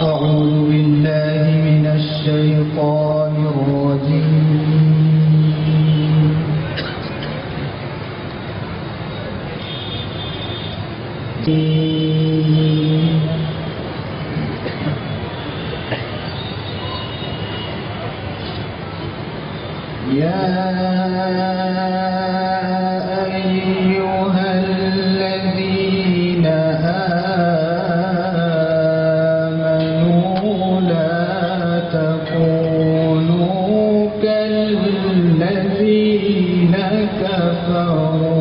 أعوذ بالله من الشيطان الرجيم. يا أيها الذين آمنوا لا تكونوا كالذين كفروا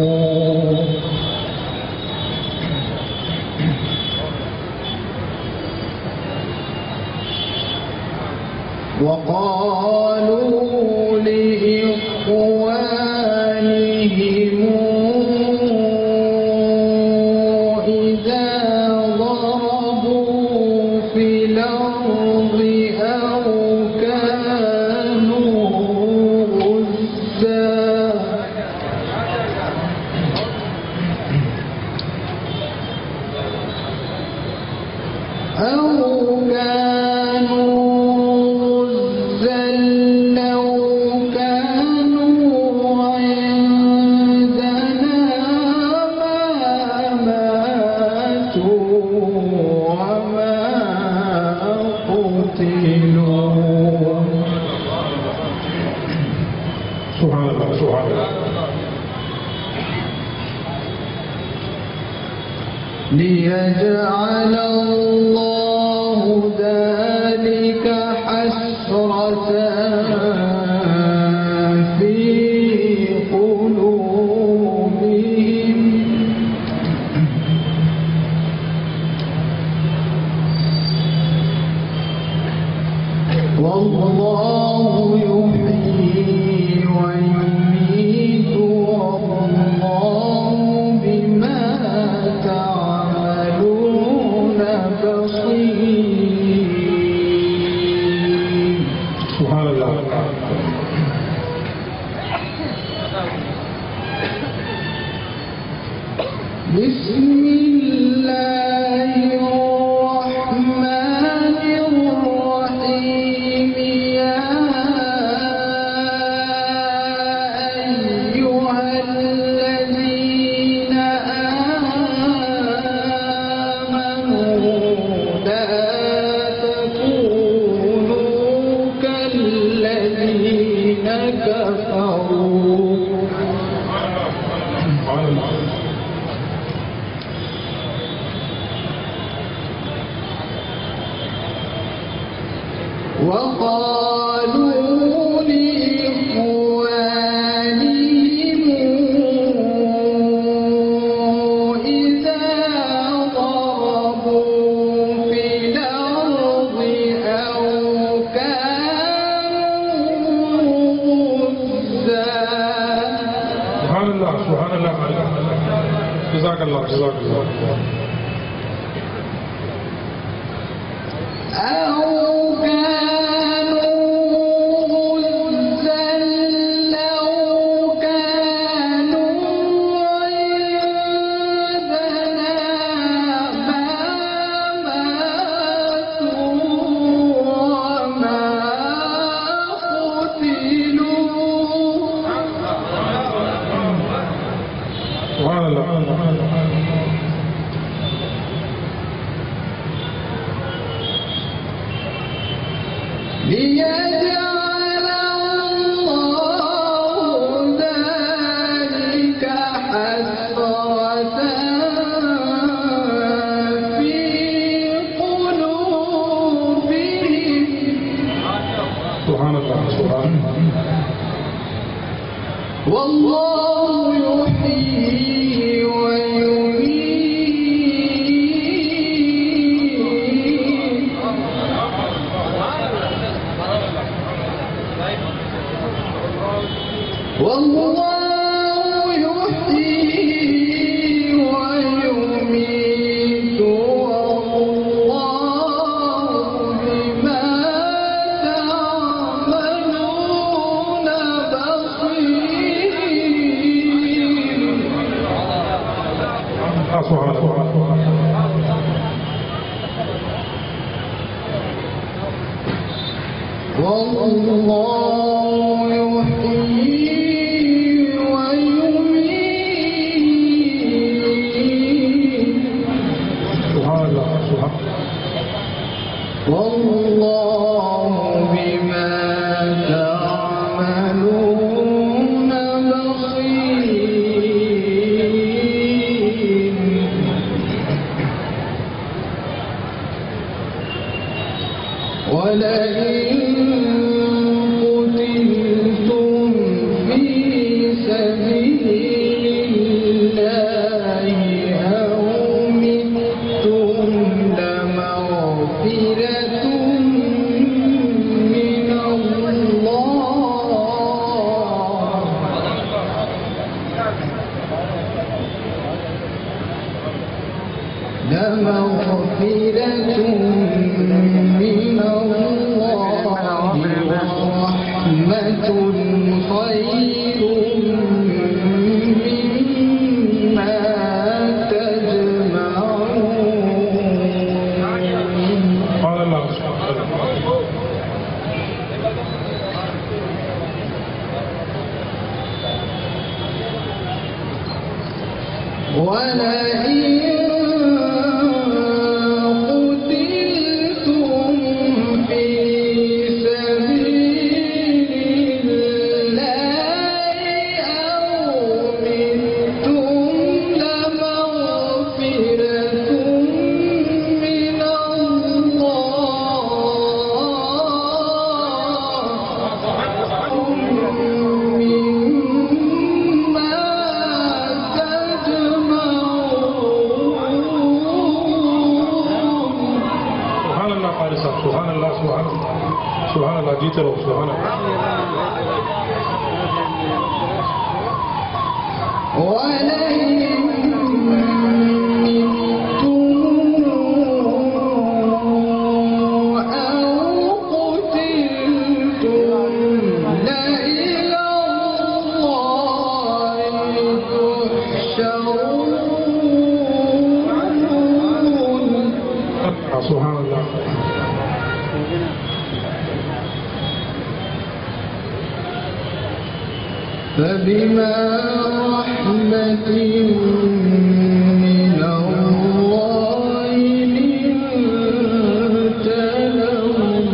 وقالوا لإخوانهم إذا ضربوا في الأرض أو كانوا غزا سبحان الله سبحان الله. ليجعل الله ذلك حسرة في قلوبهم والله يحيي ويميت والله بما تعملون بصير. سبحان الله. بسم الله الرحمن الرحيم. يا أيها الذين آمنوا لا تكونوا كالذين كفروا وقالوا لإخوانهم إذا ضربوا في الأرض أو كانوا غزا. سبحان الله سبحان الله. جزاك الله جزاك الله. أو كانوا غزا لو كانوا عندنا ما ماتوا وما قتلوا. سبحان الله. ليجعل الله ذلك حسرة في قلوبهم. سبحان الله سبحان الله. والله يحيي ويميت والله يحيي ويميت والله بما تعملون بصير. والله يحيي ويميت سبحان الله سبحان والله بما تعملون بصير ولئن قتلتم في سبيل الله أو متم لمغفرة من الله ورحمة خير مما تجمعون سبحان الله سبحان الله ولئن قتلتم في سبيل الله أو متم لمغفرة من سبحان الله سبحان الله سبحان الله جيت له سبحان الله ولئن متم أو قتلتم لإلى الله تحشرون سبحان الله فبما رحمة من الله لنت لهم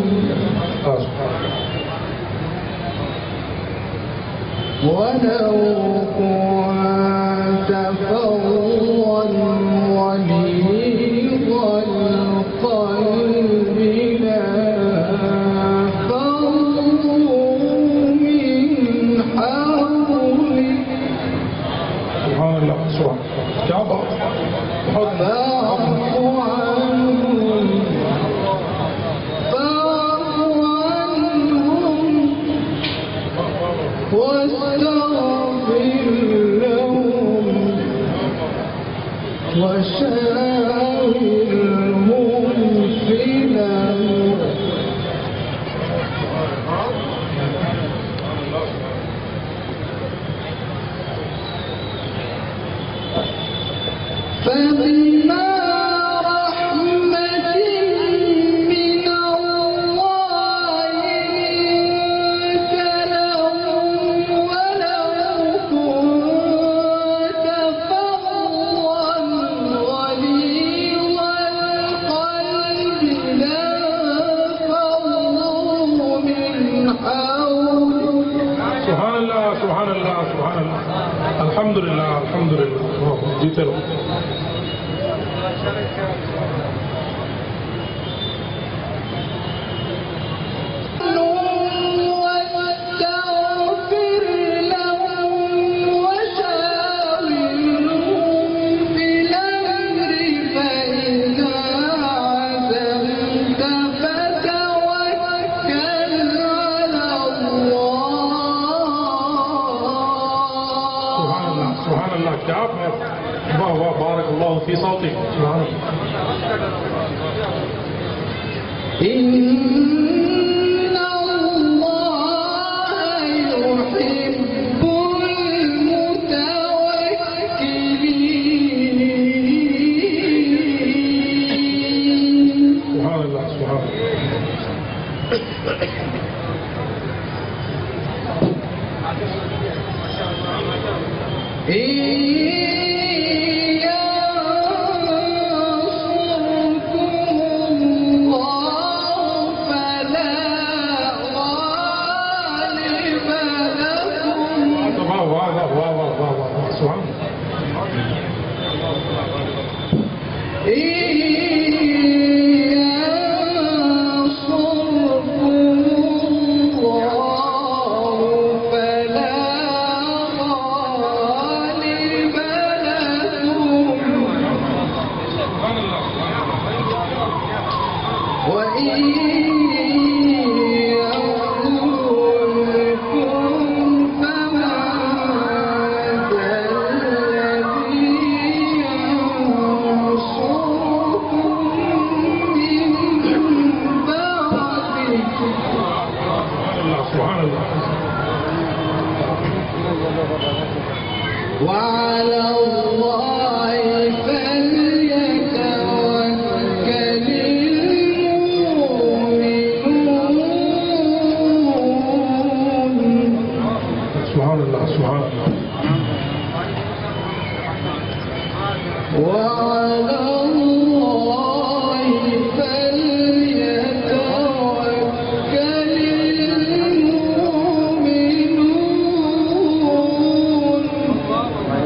ولو كنت فظا غليظ القلب لانفضوا من حولك سبحان الله سبحان الله فاعف عنهم واستغفر لهم وشاورهم في الأمر فبما رحمة من الله لنت لهم ولو كنت فظا غليظ القلب لانفضوا من حولك سبحان الله سبحان الله سبحان الله الحمد لله الحمد لله جيت له واستغفر لهم وشاورهم في الأمر فإذا عزمت فتوكل على الله سبحان الله كعب بارك الله في صوتك سبحان الله إن الله يحب المتوكلين سبحان الله سبحان الله وعلى الله فليتوكل المؤمنون. سبحان الله سبحان الله. وعلى الله فليتوكل المؤمنون.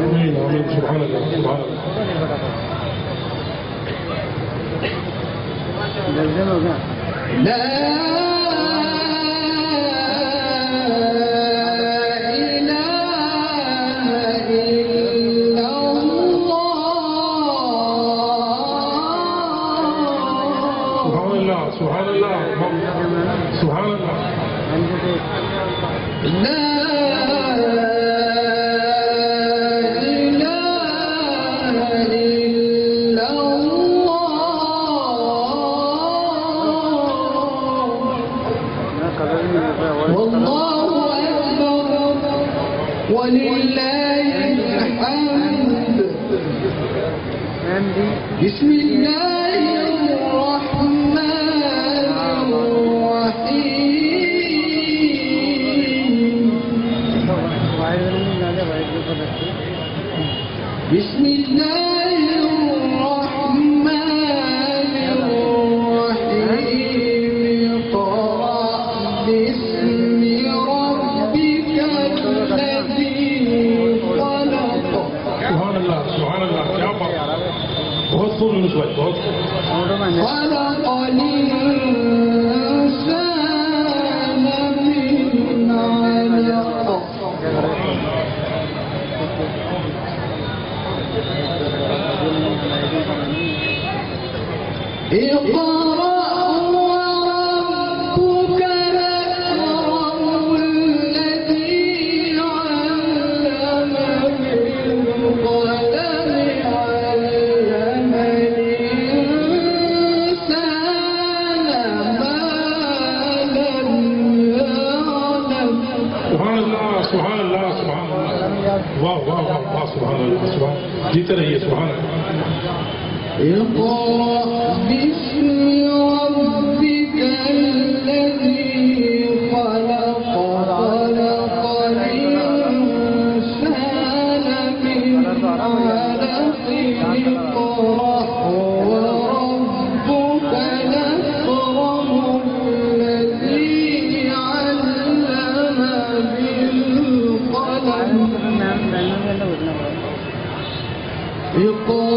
آمين آمين. سبحان الله سبحان الله. لا إله إلا الله. سبحان الله سبحان الله. لا والله أكبر ولله الحمد. بسم الله الرحمن الرحيم. بسم الله الرحمن الرحيم. اقرأ باسم ربك الذي خلق. سبحان الله سبحان الله. क्या बात. बहुत सुन यूनुस भाई बहुत. خلق الإنسان من علق. اقرأ وربك الأكرم الذي علم بالقلم علم الإنسان ما لم يعلم. سبحان الله سبحان الله سبحان الله. वाह वाह वाह वाह. سبحان الله سبحان. जीते रहिए. سبحان الله. اقرأ باسم ربك الذي خلق. خلق الإنسان من علق. اقرأ وربك الأكرم الذي علم بالقلم. اقرأ